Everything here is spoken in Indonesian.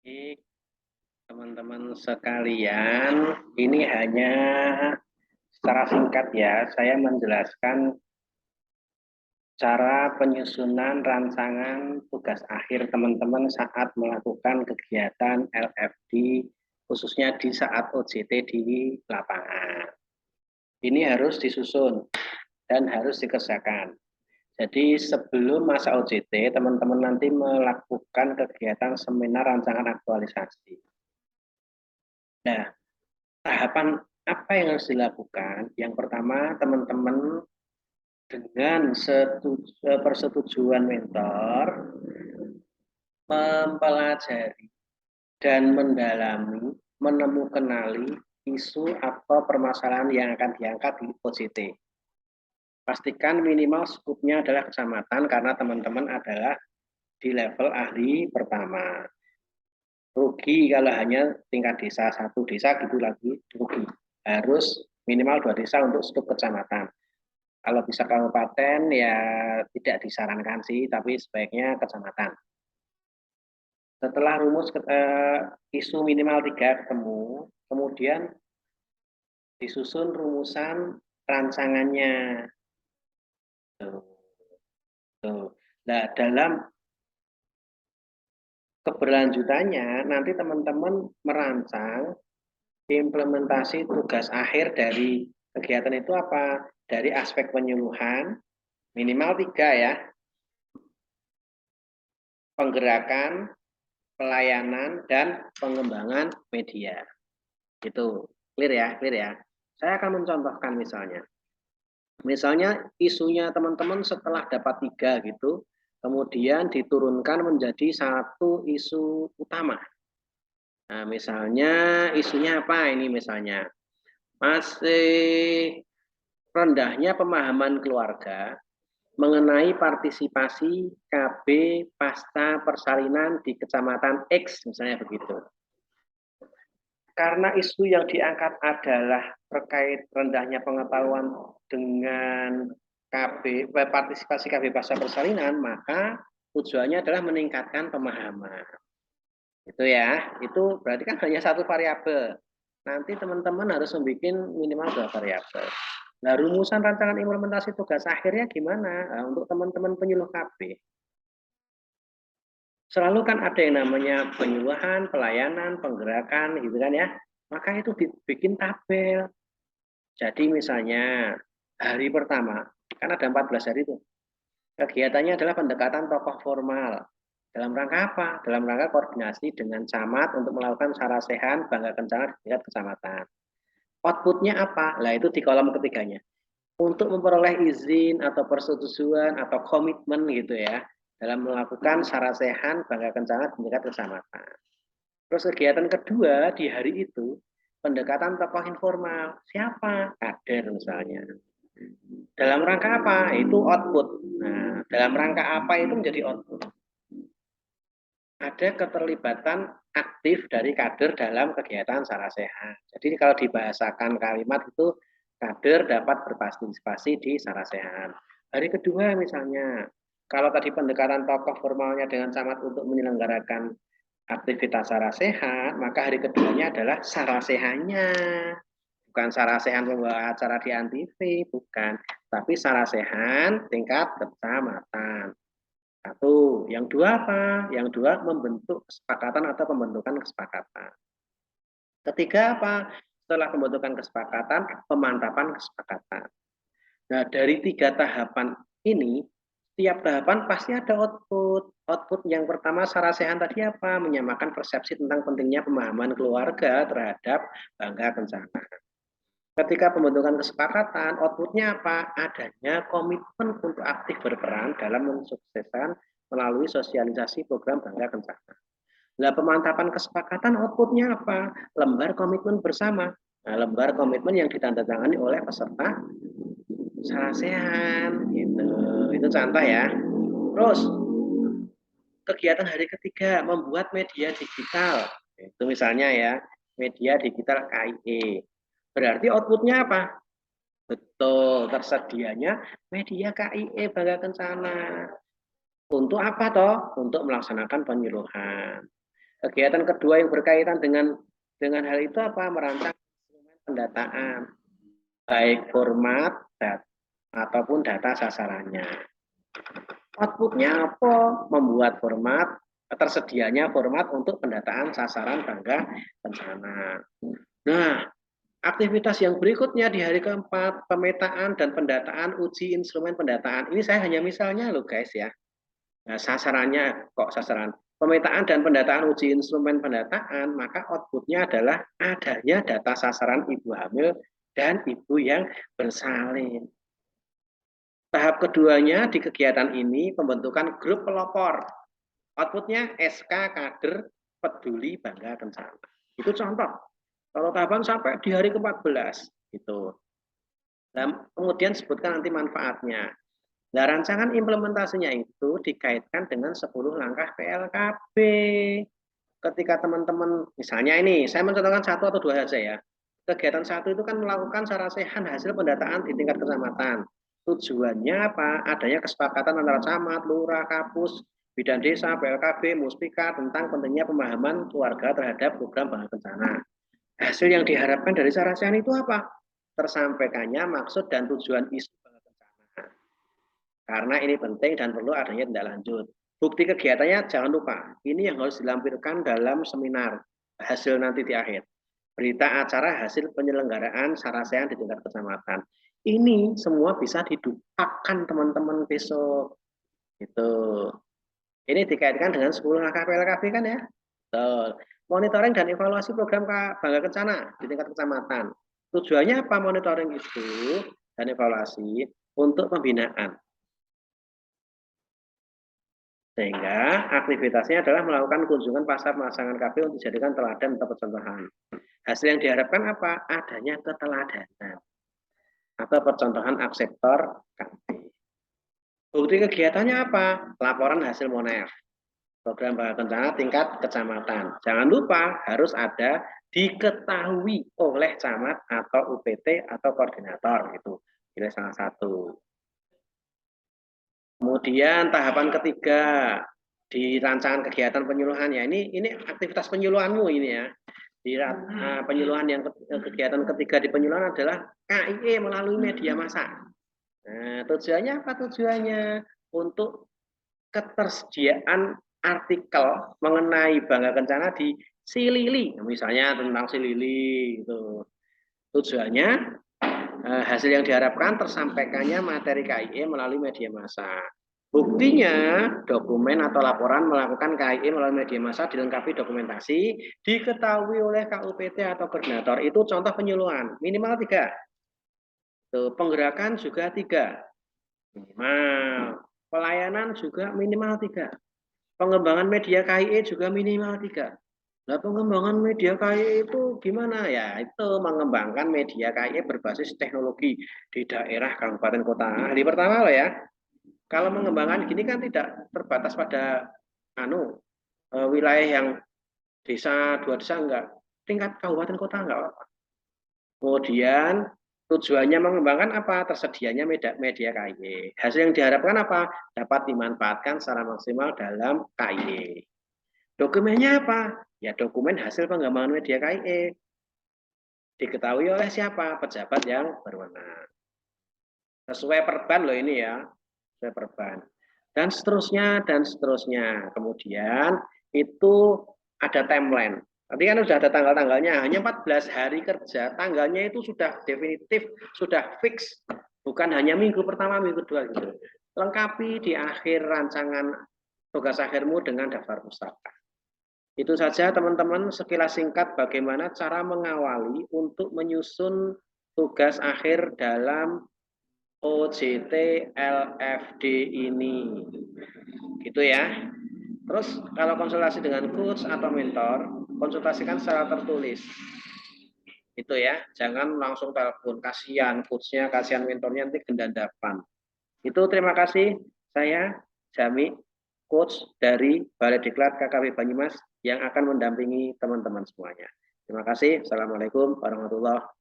Baik, teman-teman sekalian, ini hanya secara singkat ya, saya menjelaskan cara penyusunan rancangan tugas akhir teman-teman saat melakukan kegiatan LFD, khususnya di saat OJT di lapangan. Ini harus disusun dan harus dikerjakan. Jadi sebelum masa OJT, teman-teman nanti melakukan kegiatan seminar rancangan aktualisasi. Nah, tahapan apa yang harus dilakukan? Yang pertama, teman-teman dengan persetujuan mentor mempelajari dan mendalami, menemukan isu atau permasalahan yang akan diangkat di OJT. Pastikan minimal skupnya adalah kecamatan karena teman-teman adalah di level ahli pertama. Rugi kalau hanya tingkat desa, satu desa gitu lagi rugi. Harus minimal 2 desa untuk skup kecamatan. Kalau bisa kabupaten ya tidak disarankan sih, tapi sebaiknya kecamatan. Setelah rumus isu minimal 3 ketemu, kemudian disusun rumusan rancangannya. Tuh, tuh. Nah, dalam keberlanjutannya nanti teman-teman merancang implementasi tugas akhir dari kegiatan itu apa? Dari aspek penyuluhan, minimal 3 ya, penggerakan, pelayanan, dan pengembangan media. Itu clear ya, clear ya. Saya akan mencontohkan misalnya. Misalnya isunya teman-teman setelah dapat 3 gitu, kemudian diturunkan menjadi satu isu utama. Nah, misalnya isunya apa ini misalnya? Masih rendahnya pemahaman keluarga mengenai partisipasi KB pasca persalinan di Kecamatan X, misalnya begitu. Karena isu yang diangkat adalah terkait rendahnya pengetahuan dengan partisipasi KB pasca persalinan, maka tujuannya adalah meningkatkan pemahaman. Itu ya, itu berarti kan hanya satu variabel. Nanti teman-teman harus membuat minimal 2 variabel. Nah, rumusan rancangan implementasi tugas akhirnya gimana? Nah, untuk teman-teman penyuluh KB, selalu kan ada yang namanya penyuluhan, pelayanan, penggerakan, gitu kan ya. Maka itu dibikin tabel. Jadi misalnya hari pertama, kan ada 14 hari itu. Kegiatannya adalah pendekatan tokoh formal. Dalam rangka apa? Dalam rangka koordinasi dengan camat untuk melakukan sarasehan bangga kencana di tingkat kecamatan. Outputnya apa? Nah itu di kolom ketiganya. Untuk memperoleh izin atau persetujuan atau komitmen gitu ya dalam melakukan sarasehan bangga kencana di tingkat kecamatan. Terus kegiatan kedua di hari itu pendekatan tokoh informal. Siapa? Kader misalnya. Dalam rangka apa? Itu output. Nah, dalam rangka apa itu menjadi output? Ada keterlibatan aktif dari kader dalam kegiatan sarasehan. Jadi kalau dibahasakan kalimat itu kader dapat berpartisipasi di sarasehan. Hari kedua misalnya, kalau tadi pendekatan tokoh formalnya dengan camat untuk menyelenggarakan aktivitas sarasehan, maka hari keduanya adalah sarasehannya. Bukan sarasehan pembawa acara di Antv, bukan. Tapi sarasehan tingkat kecamatan. Satu. Yang dua apa? Yang dua membentuk kesepakatan atau pembentukan kesepakatan. Ketiga apa? Setelah pembentukan kesepakatan, pemantapan kesepakatan. Nah, dari 3 tahapan ini, setiap tahapan pasti ada output. Output yang pertama sarasehan tadi apa? Menyamakan persepsi tentang pentingnya pemahaman keluarga terhadap bangga kencana. Ketika pembentukan kesepakatan, outputnya apa? Adanya komitmen untuk aktif berperan dalam mensukseskan melalui sosialisasi program Bangga Kencana. Nah, pemantapan kesepakatan outputnya apa? Lembar komitmen bersama. Nah, lembar komitmen yang ditandatangani oleh peserta sarasehan, gitu. Itu contoh ya. Terus, kegiatan hari ketiga, membuat media digital. Itu misalnya ya, media digital KIE. Berarti outputnya apa? Betul, tersedianya media KIE Bangga Kencana. Untuk apa toh? Untuk melaksanakan penyuluhan. Kegiatan kedua yang berkaitan dengan hal itu apa? Merancang instrumen pendataan, baik format ataupun data sasarannya. Outputnya apa? Membuat format, tersedianya format untuk pendataan sasaran bangga bencana. Nah, aktivitas yang berikutnya di hari keempat, pemetaan dan pendataan uji instrumen pendataan. Ini saya hanya misalnya loh guys ya. Nah, sasarannya kok sasaran pemetaan dan pendataan uji instrumen pendataan, maka outputnya adalah adanya data sasaran ibu hamil dan ibu yang bersalin. Tahap keduanya di kegiatan ini pembentukan grup pelopor. Outputnya SK kader peduli bangga kencana. Itu contoh. Kalau tahapan sampai di hari ke-14 gitu. Dan kemudian sebutkan nanti manfaatnya. Nah, rancangan implementasinya itu dikaitkan dengan 10 langkah PLKB. Ketika teman-teman, misalnya ini, saya mencontohkan satu atau dua saja ya. Kegiatan satu itu kan melakukan sarasehan hasil pendataan di tingkat kecamatan. Tujuannya apa? Adanya kesepakatan antara camat, lurah, kapus, bidan desa, PLKB, Muspika tentang pentingnya pemahaman keluarga terhadap program bangga kencana. Hasil yang diharapkan dari sarasehan itu apa? Tersampaikannya maksud dan tujuan isu bangga kencana. Karena ini penting dan perlu adanya tindak lanjut. Bukti kegiatannya jangan lupa, ini yang harus dilampirkan dalam seminar, hasil nanti di akhir. Berita acara hasil penyelenggaraan sarasehan di tingkat kecamatan. Ini semua bisa didupakkan teman-teman besok. Itu. Ini dikaitkan dengan 10 langkah PLKB kan ya? Betul. Monitoring dan evaluasi program Bangga Kencana di tingkat kecamatan. Tujuannya apa monitoring itu dan evaluasi? Untuk pembinaan. Sehingga aktivitasnya adalah melakukan kunjungan pasar pemasangan KB untuk dijadikan teladan atau percontohan. Hasil yang diharapkan apa? Adanya keteladanan atau percontohan akseptor KB. Bukti kegiatannya apa? Laporan hasil MONEF. Program Bangga Kencana tingkat kecamatan. Jangan lupa harus ada diketahui oleh camat atau UPT atau koordinator. Itu pilih salah satu. Kemudian tahapan ketiga di rancangan kegiatan penyuluhan ya ini aktivitas penyuluhanmu ini ya. Di penyuluhan yang kegiatan ketiga di penyuluhan adalah KIE melalui media massa. Nah, tujuannya apa tujuannya? Untuk ketersediaan artikel mengenai Bangga Kencana di Silili, misalnya tentang Silili itu. Tujuannya hasil yang diharapkan tersampaikannya materi KIE melalui media massa. Buktinya, dokumen atau laporan melakukan KIE melalui media massa dilengkapi dokumentasi, diketahui oleh KUPT atau koordinator. Itu contoh penyuluhan, minimal 3. Tuh, penggerakan juga 3. Minimal. Pelayanan juga minimal 3. Pengembangan media KIE juga minimal 3. Nah, pengembangan media KIE itu gimana ya? Itu mengembangkan media KIE berbasis teknologi di daerah kabupaten kota. Hari pertama loh ya. Kalau mengembangkan gini kan tidak terbatas pada wilayah yang desa, 2 desa enggak. Tingkat kabupaten kota enggak apa-apa. Kemudian tujuannya mengembangkan apa? Tersedianya media KIE. Hasil yang diharapkan apa? Dapat dimanfaatkan secara maksimal dalam KIE. Dokumennya apa? Ya dokumen hasil pengembangan media KIE. Diketahui oleh siapa? Pejabat yang berwenang. Sesuai perban loh ini ya. Sesuai perban. Dan seterusnya, dan seterusnya. Kemudian itu ada timeline. Nanti kan sudah ada tanggal-tanggalnya, hanya 14 hari kerja, tanggalnya itu sudah definitif, sudah fix, bukan hanya minggu pertama, minggu kedua gitu. Lengkapi di akhir rancangan tugas akhirmu dengan daftar pustaka. Itu saja teman-teman sekilas singkat bagaimana cara mengawali untuk menyusun tugas akhir dalam OJT LFD ini. Gitu ya. Terus kalau konsultasi dengan coach atau mentor, konsultasikan secara tertulis. Itu ya, jangan langsung telepon, kasihan coachnya, kasihan mentornya nanti gendandapan. Itu terima kasih, saya Jami, coach dari Balai Diklat KKP Banyumas yang akan mendampingi teman-teman semuanya. Terima kasih. Assalamualaikum warahmatullahi wabarakatuh.